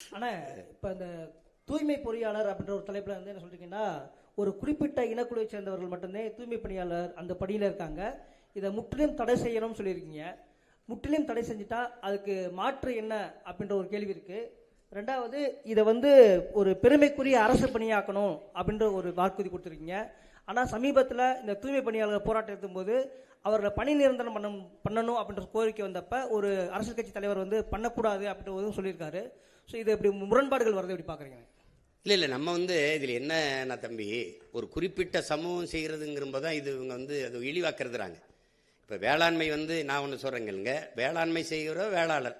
ஆனால் இப்போ இந்த தூய்மை பொறியாளர் அப்படின்ற ஒரு தலைப்பில் வந்து என்ன சொல்றீங்கன்னா, ஒரு குறிப்பிட்ட இனக்குழுவை சேர்ந்தவர்கள் மட்டும்தான் தூய்மை பணியாளர் அந்த பணியில் இருக்காங்க. இதை முற்றிலும் தடை செய்யணும்னு சொல்லியிருக்கீங்க. முற்றிலும் தடை செஞ்சுட்டா அதுக்கு மாற்று என்ன அப்படின்ற ஒரு கேள்வி இருக்கு. ரெண்டாவது, இதை வந்து ஒரு பெருமைக்குரிய அரசு பணியாக்கணும் அப்படின்ற ஒரு வாக்குறுதி கொடுத்துருக்கீங்க. ஆனால் சமீபத்தில் இந்த தூய்மை பணியாளர் போராட்டம் எடுக்கும்போது அவர்களை பணி நிரந்தரம் பண்ணணும் அப்படின்ற கோரிக்கை வந்தப்ப ஒரு அரசியல் கட்சி தலைவர் வந்து பண்ணக்கூடாது அப்படின்றதும் சொல்லியிருக்காரு. ஸோ இது எப்படி முரண்பாடுகள் வரது எப்படி பார்க்குறீங்க? இல்லை நம்ம இதில் என்ன தம்பி, ஒரு குறிப்பிட்ட சமூகம் செய்கிறதுங்கிறப்ப தான் இது இவங்க அது இழிவாக்குறதுறாங்க. இப்போ வேளாண்மை நான் ஒன்று சொல்கிறேங்க, வேளாண்மை செய்கிற வேளாளர்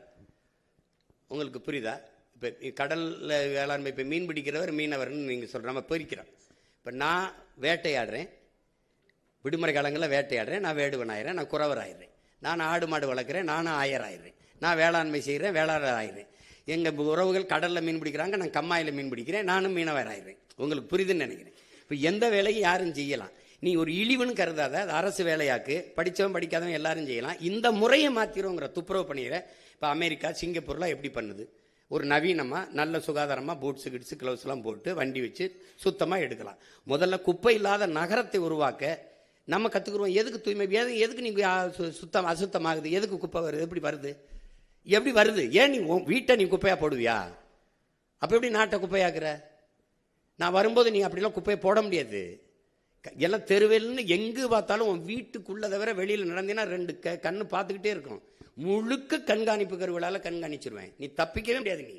உங்களுக்கு புரியுதா? இப்போ கடலில் வேளாண்மை, இப்போ மீன் பிடிக்கிறவர் மீனவர்னு நீங்கள் சொல்கிற நம்ம போயிருக்கிறோம். இப்போ நான் வேட்டையாடுறேன், விடுமுறை காலங்களில் வேட்டையாடுறேன், நான் வேடுவன் ஆயிடுறேன், நான் குறவர் ஆயிடுறேன். நான் ஆடு மாடு வளர்க்குறேன், நானும் ஆயர் ஆயிடுறேன். நான் வேளாண்மை செய்கிறேன், வேளாளர் ஆயிடுறேன். எங்கள் உறவுகள் கடலில் மீன் பிடிக்கிறாங்க, நான் கம்மாயில் மீன் பிடிக்கிறேன், நானும் மீனவர் ஆயிடுறேன். உங்களுக்கு புரியுதுன்னு நினைக்கிறேன். இப்போ எந்த வேலையும் யாரும் செய்யலாம். நீ ஒரு இழிவுன்னு கருதாத, அது அரசு வேலையாக்கு, படித்தவன் படிக்காதவன் எல்லாரும் செய்யலாம். இந்த முறையை மாற்றிடுவோங்கிற துப்புரவு பண்ணிடுற. இப்போ அமெரிக்கா, சிங்கப்பூர்லாம் எப்படி பண்ணுது? ஒரு நவீனமாக நல்ல சுகாதாரமாக பூட்ஸு கிட்ஸு க்ளவுஸ்லாம் போட்டு வண்டி வச்சு சுத்தமாக எடுக்கலாம். முதல்ல குப்பை இல்லாத நகரத்தை உருவாக்க நம்ம கற்றுக்குருவோம். எதுக்கு தூய்மை, எதுக்கு நீங்கள் அசுத்தமாகுது, எதுக்கு குப்பை வருது, எப்படி வருது, எப்படி வருது? ஏன் நீ வீட்டை நீ குப்பையாக போடுவியா? அப்போ எப்படி நாட்டை குப்பையாக்குற? நான் வரும்போது நீ அப்படிலாம் குப்பையை போட முடியாது. எல்லாம் தெருவெல்னு எங்கு பார்த்தாலும் உன் வீட்டுக்குள்ளே தவிர வெளியில் நடந்தீங்கன்னா ரெண்டு கண்ணு பார்த்துக்கிட்டே இருக்கும். முழுக்க கண்காணிப்பு கருவிகளால் கண்காணிச்சிருவேன். நீ தப்பிக்கவே முடியாது. நீ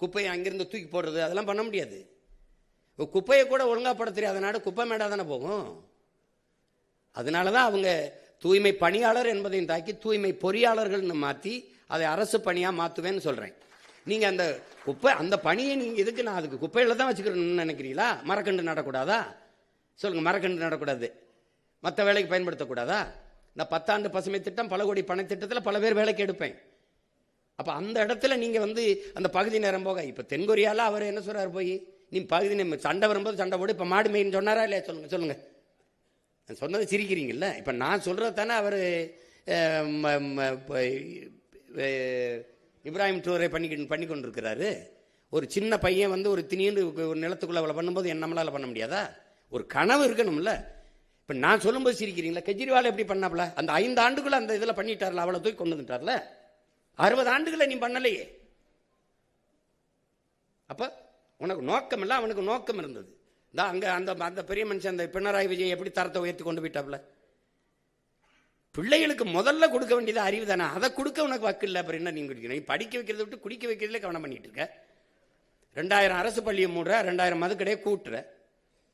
குப்பையை அங்கிருந்து தூக்கி போடுறது அதெல்லாம் பண்ண முடியாது. குப்பையை கூட ஒழுங்காக போட தெரியாத நாடு குப்பை மேடாக தானே போகும். அதனால தான் அவங்க தூய்மை பணியாளர் என்பதையும் தாக்கி தூய்மை பொறியாளர்கள்னு மாற்றி அதை அரசு பணியாக மாற்றுவேன்னு சொல்கிறேன். நீங்கள் அந்த பணியை நீங்கள் எதுக்கு, நான் அதுக்கு குப்பையில் தான் வச்சுக்கிறேன்னு நினைக்கிறீங்களா? மரக்கன்று நடக்கூடாதா? சொல்லுங்கள், மரக்கன்று நடக்கூடாது, மற்ற வேலைக்கு பயன்படுத்தக்கூடாதா? இந்த 10 ஆண்டு பசுமை திட்டம், பல கோடி பண திட்டத்தில் பல பேர் வேலைக்கு எடுப்பேன். அப்போ அந்த இடத்துல நீங்கள் அந்த பகுதி நேரம் போக, இப்போ தென்கொரியாவில் அவர் என்ன சொல்கிறார், போய் நீ பகுதி நேரம் சண்டை வரும்போது சண்டை போடு, இப்போ மாடு மேய்ன்னு சொன்னாரா இல்லையா? சொல்லுங்கள். சொன்னதை சிரிக்கிறீங்கல்ல. இப்போ நான் சொல்கிறது தானே அவர் இப்ராஹிம் ட்ரோரே பண்ணி கொண்டிருக்கிறாரு. ஒரு சின்ன பையன் ஒரு திடீர்னு ஒரு நிலத்துக்குள்ளே அவளை பண்ணும்போது நம்மளால் பண்ண முடியாதா? ஒரு கனவு இருக்கணும்ல. இப்போ நான் சொல்லும்போது சிரிக்கிறீங்களா? கெஜ்ரிவால் எப்படி பண்ணாப்ல? அந்த 5 ஆண்டுக்குள்ள அந்த இதில் பண்ணிட்டார்ல, அவளை தூக்கி கொண்டு வந்துட்டார்ல. 60 ஆண்டுகளை நீ பண்ணலையே. அப்போ உனக்கு நோக்கம் இல்லை, அவனுக்கு நோக்கம் இருந்தது. தான் அங்கே அந்த பெரிய மனுஷன் அந்த பினராயி விஜயன் எப்படி தரத்தை உயர்த்தி கொண்டு போயிட்டாப்ல. பிள்ளைகளுக்கு முதல்ல கொடுக்க வேண்டியது அறிவு தானே, அதை கொடுக்க உனக்கு வக்கு இல்லை. அப்புறம் என்ன நீங்க குடிக்கணும்? நீ படிக்க வைக்கிறத விட்டு குடிக்க வைக்கிறதுல கவனம் பண்ணிட்டு இருக்க. 2000 அரசு பள்ளியை மூடுற, 2000 மதுக்கடையை கூட்டுற.